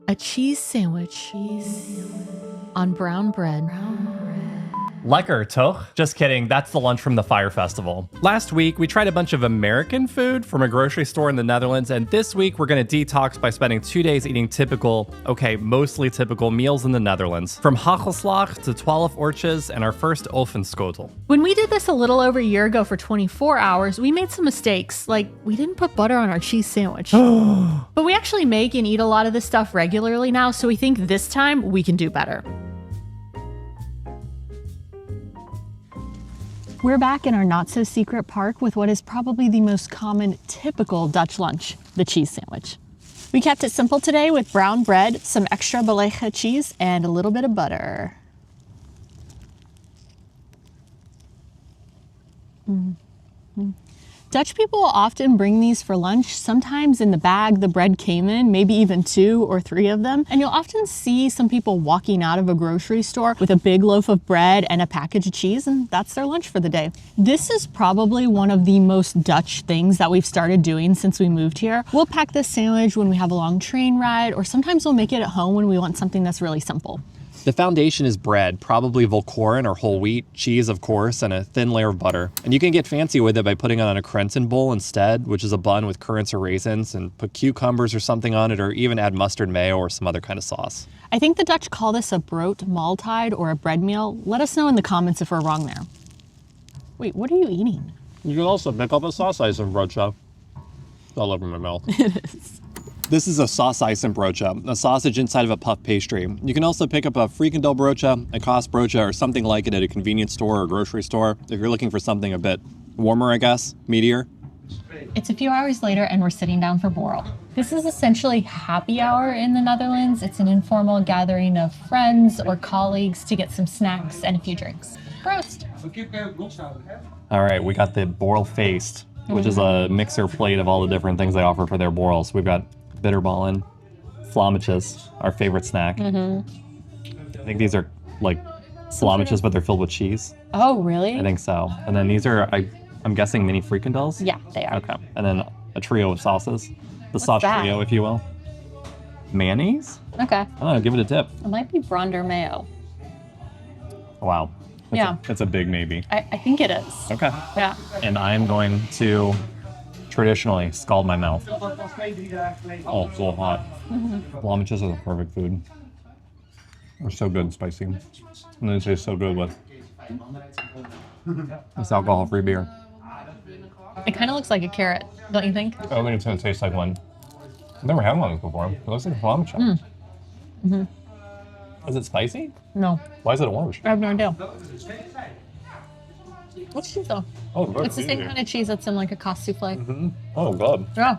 A cheese sandwich on brown bread. Lekker, toch? Just kidding, that's the lunch from the Fire Festival. Last week, we tried a bunch of American food from a grocery store in the Netherlands, and this week we're gonna detox by spending 2 days eating mostly typical meals in the Netherlands. From hagelslag to 12 oortjes and our first ovenschotel. When we did this a little over a year ago for 24 hours, we made some mistakes. Like, we didn't put butter on our cheese sandwich. But we actually make and eat a lot of this stuff regularly now, so we think this time we can do better. We're back in our not-so-secret park with what is probably the most common typical Dutch lunch, the cheese sandwich. We kept it simple today with brown bread, some extra beleged cheese, and a little bit of butter. Dutch people often bring these for lunch. Sometimes in the bag the bread came in, maybe even 2 or 3 of them. And you'll often see some people walking out of a grocery store with a big loaf of bread and a package of cheese, and that's their lunch for the day. This is probably one of the most Dutch things that we've started doing since we moved here. We'll pack this sandwich when we have a long train ride, or sometimes we'll make it at home when we want something that's really simple. The foundation is bread, probably Volkoren or whole wheat, cheese of course, and a thin layer of butter. And you can get fancy with it by putting it on a krensen bowl instead, which is a bun with currants or raisins, and put cucumbers or something on it, or even add mustard mayo or some other kind of sauce. I think the Dutch call this a brood maaltijd or a bread meal. Let us know in the comments if we're wrong there. Wait, what are you eating? You can also pick up a sausage and broodje. All over my mouth. It is. This is a sausijzenbroodje, a sausage inside of a puff pastry. You can also pick up a frikandel broodje, a kaas broodje, or something like it at a convenience store or grocery store if you're looking for something a bit warmer, I guess, meatier. It's a few hours later and we're sitting down for Borrel. This is essentially happy hour in the Netherlands. It's an informal gathering of friends or colleagues to get some snacks and a few drinks. Proost! All right, we got the Borrel Feest, which is a mixer plate of all the different things they offer for their borrels. We've got bitterballen, flammetjes, our favorite snack. I think these are like flammetjes, but they're filled with cheese. Oh, really? I think so. And then these are, I'm guessing, mini frikandels? Yeah, they are. Okay. And then a trio of sauces. The sauce that? trio, if you will. Mayonnaise? Okay. I don't know, give it a tip. It might be Bronder mayo. Wow. That's a big maybe. I think it is. Okay. Yeah. And I'm going to traditionally scald my mouth. Oh, it's a little hot. Flammetjes are the perfect food. They're so good and spicy. And they taste so good with This alcohol-free beer. It kind of looks like a carrot, don't you think? I don't think it's going to taste like one. I've never had one of these before. It looks like a flammetje. Is it spicy? No, Why is it orange? I have no idea. What's cheese though? Oh, good. It's the same kind of cheese that's in like a kaas souffle. Oh, God. Yeah.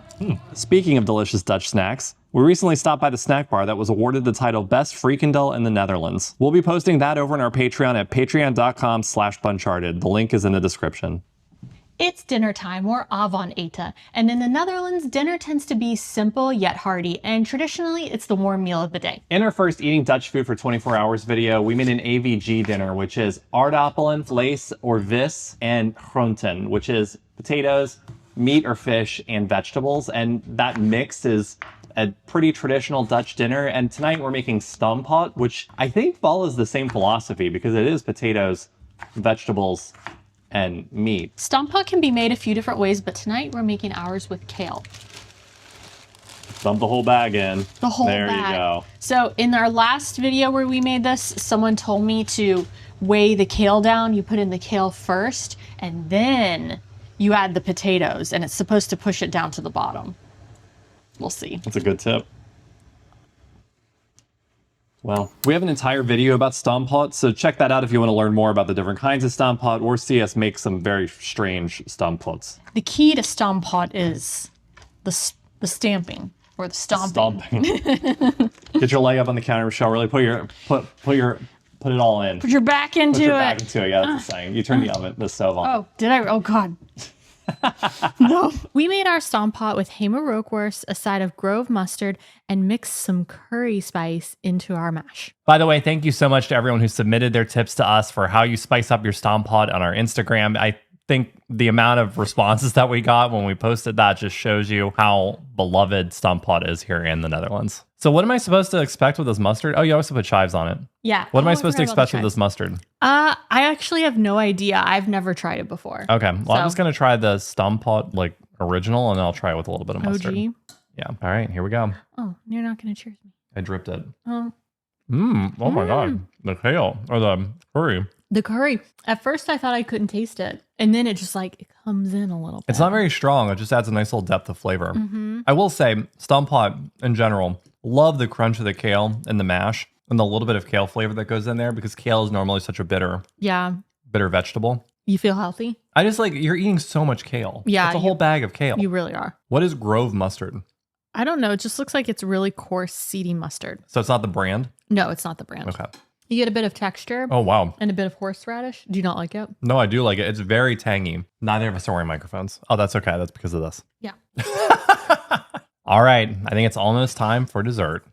Speaking of delicious Dutch snacks, we recently stopped by the snack bar that was awarded the title Best Frikandel in the Netherlands. We'll be posting that over on our Patreon at patreon.com/buncharted. The link is in the description. It's dinner time, or avondeten, and in the Netherlands, dinner tends to be simple yet hearty, and traditionally, it's the warm meal of the day. In our first Eating Dutch Food for 24 Hours video, we made an AVG dinner, which is aardappelen, vlees or vis, and groenten, which is potatoes, meat or fish, and vegetables, and that mix is a pretty traditional Dutch dinner. And tonight we're making stamppot, which I think follows the same philosophy because it is potatoes, vegetables, and meat. Stamppot can be made a few different ways, but tonight we're making ours with kale. Dump the whole bag in. The whole there bag. You go. So in our last video where we made this, someone told me to weigh the kale down. You put in the kale first, and then you add the potatoes, and it's supposed to push it down to the bottom. We'll see. That's a good tip. Well, we have an entire video about stamppot, so check that out if you want to learn more about the different kinds of stamppot or see us make some very strange stamppots. The key to stamppot is the stamping or the stomping. Get your leg up on the counter, Michelle. Really put it all in. Put your back into Put your it. back into it. Yeah, that's the saying. You turn the stove on. Oh, did I? Oh, God. No. We made our stamppot with hema rookworst, a side of grove mustard, and mixed some curry spice into our mash. By the way, thank you so much to everyone who submitted their tips to us for how you spice up your stamppot on our Instagram. I think the amount of responses that we got when we posted that just shows you how beloved stamppot is here in the Netherlands. So what am I supposed to expect with this mustard? Oh, you also put chives on it. Yeah. What am I supposed to expect with this mustard? I actually have no idea. I've never tried it before. Okay. Well, I'm just going to try the stamppot like original, and then I'll try it with a little bit of mustard. OG. Yeah. All right. Here we go. Oh, you're not going to cheers me. I dripped it. Oh. Oh my God. The kale or the curry. The curry. At first, I thought I couldn't taste it. And then it just like, it comes in a little bit. It's not very strong. It just adds a nice little depth of flavor. I will say, stamppot in general, love the crunch of the kale and the mash and the little bit of kale flavor that goes in there because kale is normally such a bitter vegetable. You feel healthy? I just like, you're eating so much kale. Yeah. It's a whole bag of kale. You really are. What is Grove mustard? I don't know. It just looks like it's really coarse, seedy mustard. So it's not the brand? No, it's not the brand. Okay. You get a bit of texture. Oh, wow. And a bit of horseradish. Do you not like it? No, I do like it. It's very tangy. Neither of us are wearing microphones. Oh, that's okay. That's because of this. Yeah. All right. I think it's almost time for dessert.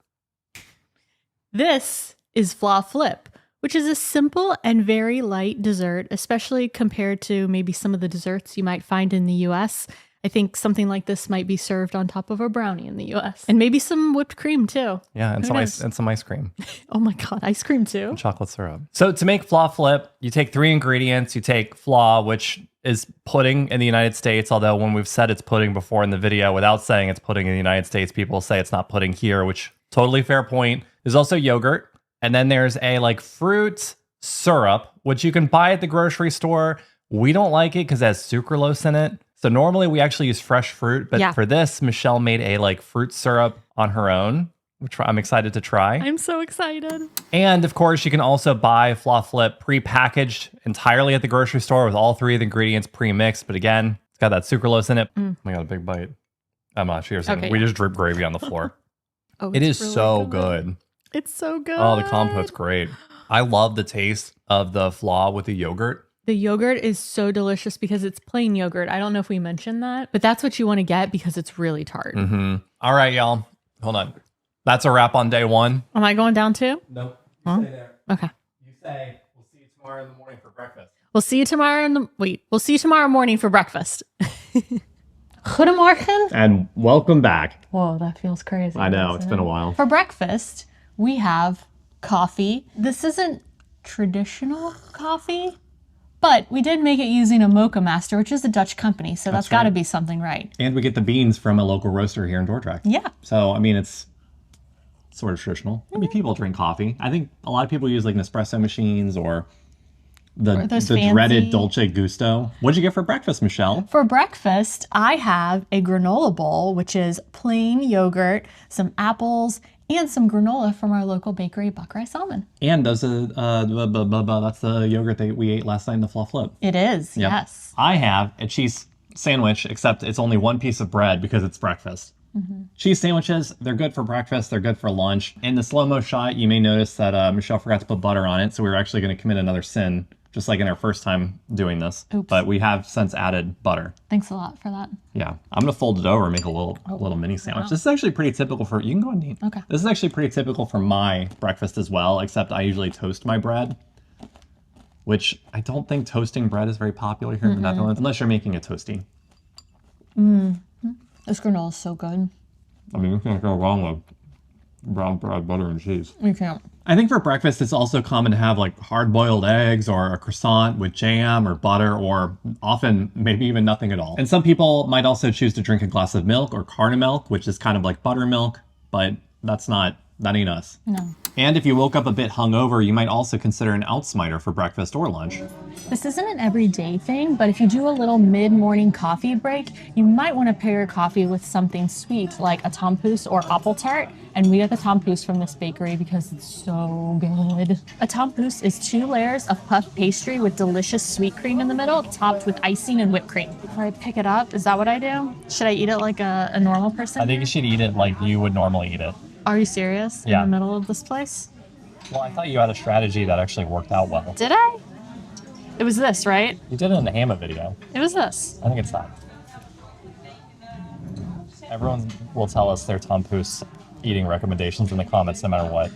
This is Fla Flip, which is a simple and very light dessert, especially compared to maybe some of the desserts you might find in the US. I think something like this might be served on top of a brownie in the US. And maybe some whipped cream too. Yeah, and some ice cream. Oh my God, ice cream too? And chocolate syrup. So to make Fla Flip, you take 3 ingredients. You take fla, which is pudding in the United States, although when we've said it's pudding before in the video without saying it's pudding in the United States, people say it's not pudding here, which totally fair point. There's also yogurt. And then there's a like fruit syrup, which you can buy at the grocery store. We don't like it because it has sucralose in it. So normally we actually use fresh fruit, but for this, Michelle made a like fruit syrup on her own, which I'm excited to try. I'm so excited. And of course, you can also buy Fla Flip pre-packaged entirely at the grocery store with all 3 of the ingredients pre-mixed. But again, it's got that sucralose in it. Oh my God, a big bite. I'm not cheers. Okay, we just drip gravy on the floor. It is really so good. It's so good. Oh, the compote's great. I love the taste of the fla with the yogurt. The yogurt is so delicious because it's plain yogurt. I don't know if we mentioned that, but that's what you want to get because it's really tart. All right, y'all. Hold on. That's a wrap on day 1. Am I going down too? Nope. You stay there. Okay. You say, we'll see you tomorrow in the morning for breakfast. We'll see you tomorrow morning for breakfast. Goedemorgen. And welcome back. Whoa, that feels crazy. I know, it's been a while. For breakfast, we have coffee. This isn't traditional coffee, but we did make it using a Mocha Master, which is a Dutch company, so that's got to be something right. And we get the beans from a local roaster here in Dordrecht. Yeah. So, I mean, it's sort of traditional. Maybe people drink coffee. I think a lot of people use like Nespresso machines or the dreaded Dolce Gusto. What'd you get for breakfast, Michelle? For breakfast, I have a granola bowl, which is plain yogurt, some apples, and some granola from our local bakery, Buckeye Salmon. And those are, that's the yogurt that we ate last night in the Fla Flip. It is, yes. I have a cheese sandwich, except it's only 1 piece of bread because it's breakfast. Cheese sandwiches, they're good for breakfast, they're good for lunch. In the slow-mo shot, you may notice that Michelle forgot to put butter on it, so we were actually going to commit another sin, just like in our first time doing this. Oops. But we have since added butter. Thanks a lot for that. Yeah, I'm gonna fold it over and make a little mini sandwich. Wow. This is actually pretty typical for, you can go and eat. Okay. This is actually pretty typical for my breakfast as well, except I usually toast my bread, which I don't think toasting bread is very popular here in the Netherlands, unless you're making a toasty. This granola is so good. I mean, you can't go wrong with brown bread, butter, and cheese. You can't. I think for breakfast, it's also common to have like hard-boiled eggs or a croissant with jam or butter, or often maybe even nothing at all. And some people might also choose to drink a glass of milk or caramel, which is kind of like buttermilk, but that ain't us. No. And if you woke up a bit hungover, you might also consider an outsmiter for breakfast or lunch. This isn't an everyday thing, but if you do a little mid-morning coffee break, you might want to pair your coffee with something sweet like a tompoes or apple tart. And we got the tompoes from this bakery because it's so good. A tompoes is 2 layers of puff pastry with delicious sweet cream in the middle, topped with icing and whipped cream. Before I pick it up, is that what I do? Should I eat it like a normal person? I think you should eat it like you would normally eat it. Are you serious? Yeah. In the middle of this place? Well, I thought you had a strategy that actually worked out well. Did I? It was this, right? You did it in the Hama video. It was this. I think it's that. Everyone will tell us their tompoes eating recommendations in the comments no matter what.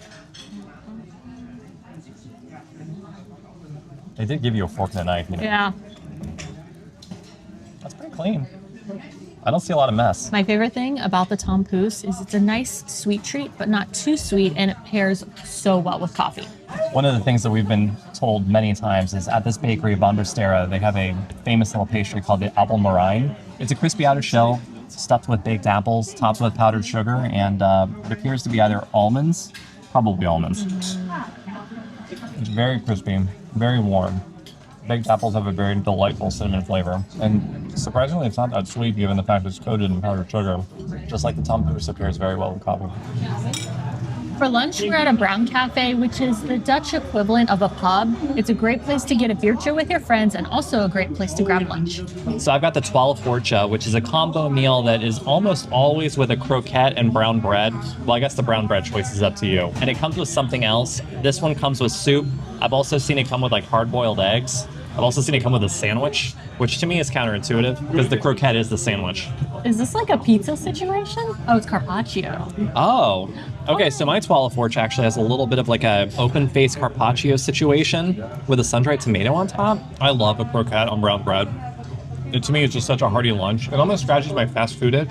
They did give you a fork and a knife. You know? Yeah. clean. I don't see a lot of mess. My favorite thing about the Tampous is it's a nice sweet treat, but not too sweet, and it pairs so well with coffee. One of the things that we've been told many times is at this bakery, Bonderstera, they have a famous little pastry called the apple meringue. It's a crispy outer shell, stuffed with baked apples, topped with powdered sugar, and it appears to be either almonds, probably almonds. It's very crispy, very warm. Baked apples have a very delightful cinnamon flavor. And surprisingly, it's not that sweet given the fact it's coated in powdered sugar. Just like the Tampous, it pairs very well with coffee. For lunch, we're at a bruincafe, which is the Dutch equivalent of a pub. It's a great place to get a biertje with your friends and also a great place to grab lunch. So I've got the 12 forcha, which is a combo meal that is almost always with a croquette and brown bread. Well, I guess the brown bread choice is up to you. And it comes with something else. This one comes with soup. I've also seen it come with like hard-boiled eggs. I've also seen it come with a sandwich, which to me is counterintuitive because the croquette is the sandwich. Is this like a pizza situation? Oh, it's carpaccio. Oh, okay. So my 12 forcha actually has a little bit of like a open face carpaccio situation with a sun-dried tomato on top. I love a croquette on brown bread. It, to me, it's just such a hearty lunch. It almost scratches my fast food itch,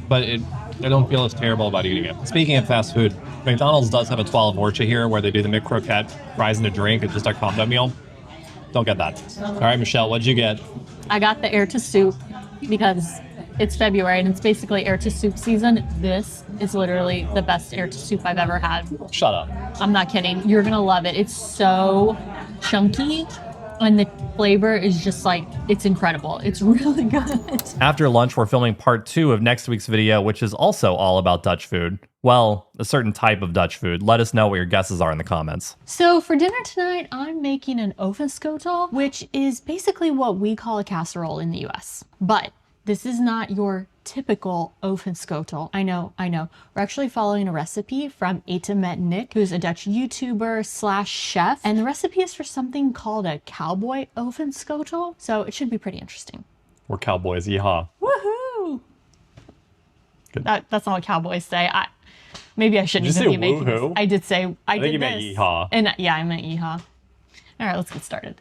but I don't feel as terrible about eating it. Speaking of fast food, McDonald's does have a 12 forcha here where they do the McCroquette, fries and a drink. It's just a combo meal. Don't get that. All right, Michelle, what'd you get? I got the air to soup because it's February and it's basically air to soup season. This is literally the best air to soup I've ever had. Shut up. I'm not kidding. You're gonna love it. It's so chunky and the flavor is just like, it's incredible. It's really good. After lunch, we're filming part 2 of next week's video, which is also all about Dutch food. Well, a certain type of Dutch food. Let us know what your guesses are in the comments. So for dinner tonight, I'm making an ovenschotel, which is basically what we call a casserole in the US. But this is not your typical ovenschotel. I know. We're actually following a recipe from EtenmetNick, who's a Dutch YouTuber slash chef. And the recipe is for something called a Cowboy ovenschotel. So it should be pretty interesting. We're cowboys, yeehaw. Woohoo! Good. That's not what cowboys say. Maybe I shouldn't Did you even say be making this. woohoo? I did say, I think did you meant this. yeehaw. And yeah, I meant yeehaw. All right, let's get started.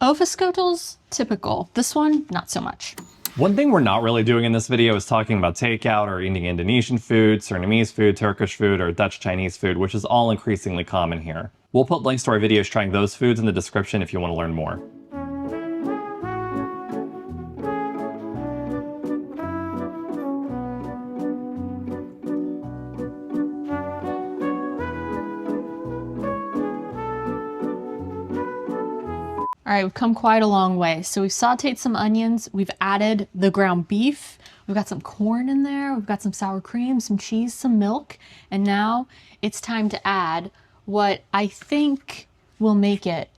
Ovenschotel's typical. This one, not so much. One thing we're not really doing in this video is talking about takeout or eating Indonesian food, Surinamese food, Turkish food, or Dutch Chinese food, which is all increasingly common here. We'll put links to our videos trying those foods in the description if you want to learn more. All right, we've come quite a long way. So we've sauteed some onions. We've added the ground beef. We've got some corn in there. We've got some sour cream, some cheese, some milk. And now it's time to add what I think will make it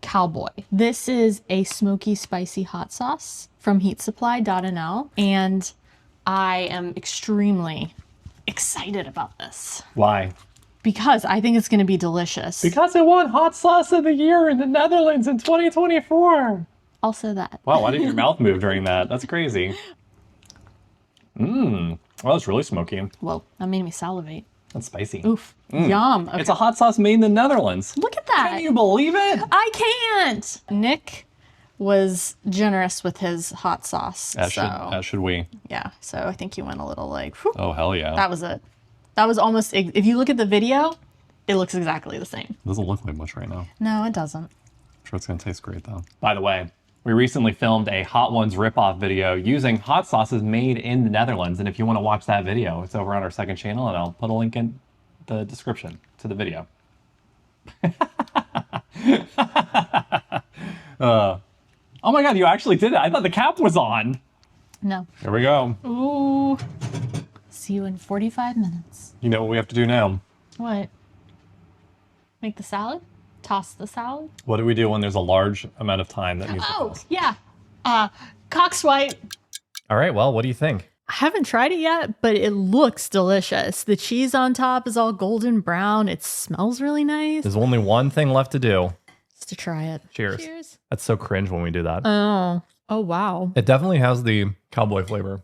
Cowboy. This is a smoky, spicy hot sauce from heatsupply.nl. And I am extremely excited about this. Why? Because I think it's going to be delicious. Because it won Hot Sauce of the Year in the Netherlands in 2024. Also that. Wow, why didn't your mouth move during that? That's crazy. Well, that's really smoky. Well, that made me salivate. That's spicy. Oof. Yum. Okay. It's a hot sauce made in the Netherlands. Look at that. Can you believe it? I can't. Nick was generous with his hot sauce. As should we. Yeah, so I think he went a little like, whew. Oh, hell yeah. That was it. That was almost, if you look at the video, it looks exactly the same. It doesn't look like much right now. No, it doesn't. I'm sure it's going to taste great, though. By the way, we recently filmed a Hot Ones ripoff video using hot sauces made in the Netherlands. And if you want to watch that video, it's over on our second channel, and I'll put a link in the description to the video. Oh my God, you actually did it. I thought the cap was on. No. Here we go. Ooh. See you in 45 minutes. You know what we have to do now? What? Make the salad? Toss the salad? What do we do when there's a large amount of time that needs to Oh, pass? yeah. Cock swipe. All right, well, what do you think? I haven't tried it yet, but it looks delicious. The cheese on top is all golden brown. It smells really nice. There's only one thing left to do. Just to try it. Cheers. Cheers. That's so cringe when we do that. Oh, wow. It definitely has the cowboy flavor.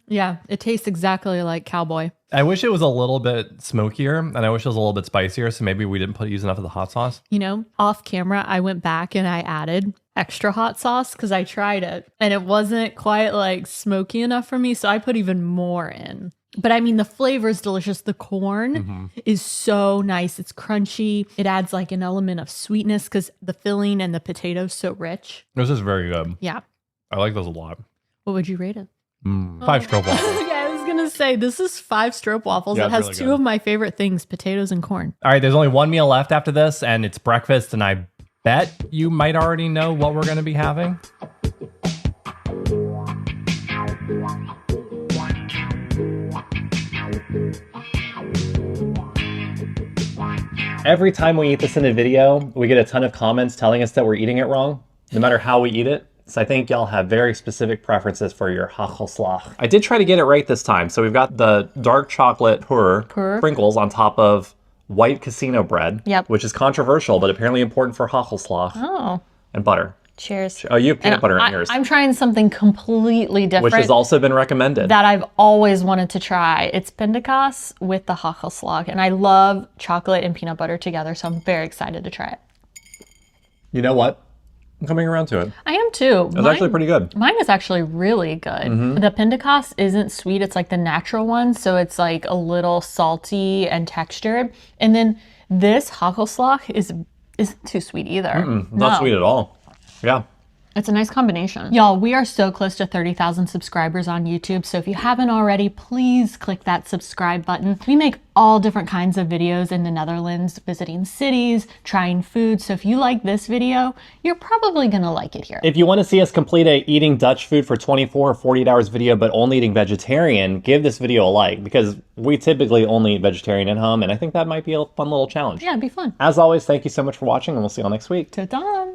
Yeah, it tastes exactly like Cowboy. I wish it was a little bit smokier, and I wish it was a little bit spicier, so maybe we didn't use enough of the hot sauce. You know, off camera, I went back and I added extra hot sauce because I tried it and it wasn't quite like smoky enough for me. So I put even more in. But I mean, the flavor is delicious. The corn is so nice. It's crunchy. It adds like an element of sweetness because the filling and the potato's so rich. This is very good. Yeah. I like this a lot. What would you rate it? 5 stroopwafels. Yeah, I was going to say, this is 5 stroopwafels. Yeah, it has really two good. of my favorite things, potatoes and corn. All right, there's only one meal left after this, and it's breakfast, and I bet you might already know what we're going to be having. Every time we eat this in a video, we get a ton of comments telling us that we're eating it wrong, no matter how we eat it. So I think y'all have very specific preferences for your hagelslag. I did try to get it right this time. So we've got the dark chocolate sprinkles on top of white casino bread, which is controversial, but apparently important for hagelslag. Oh. And butter. Cheers. Oh, you have peanut butter in yours. I'm trying something completely different. Which has also been recommended. That I've always wanted to try. It's pindakaas with the hagelslag. And I love chocolate and peanut butter together, so I'm very excited to try it. You know what? I'm coming around to it. I am too. It's actually pretty good. Mine is actually really good. The pindakaas isn't sweet. It's like the natural one. So it's like a little salty and textured. And then this hagelslag isn't too sweet either. Not sweet at all. Yeah. It's a nice combination. Y'all, we are so close to 30,000 subscribers on YouTube. So if you haven't already, please click that subscribe button. We make all different kinds of videos in the Netherlands, visiting cities, trying food. So if you like this video, you're probably gonna like it here. If you want to see us complete a eating Dutch food for 24 or 48 hours video, but only eating vegetarian, give this video a like because we typically only eat vegetarian at home. And I think that might be a fun little challenge. Yeah, it'd be fun. As always, thank you so much for watching and we'll see you all next week. Ta-da!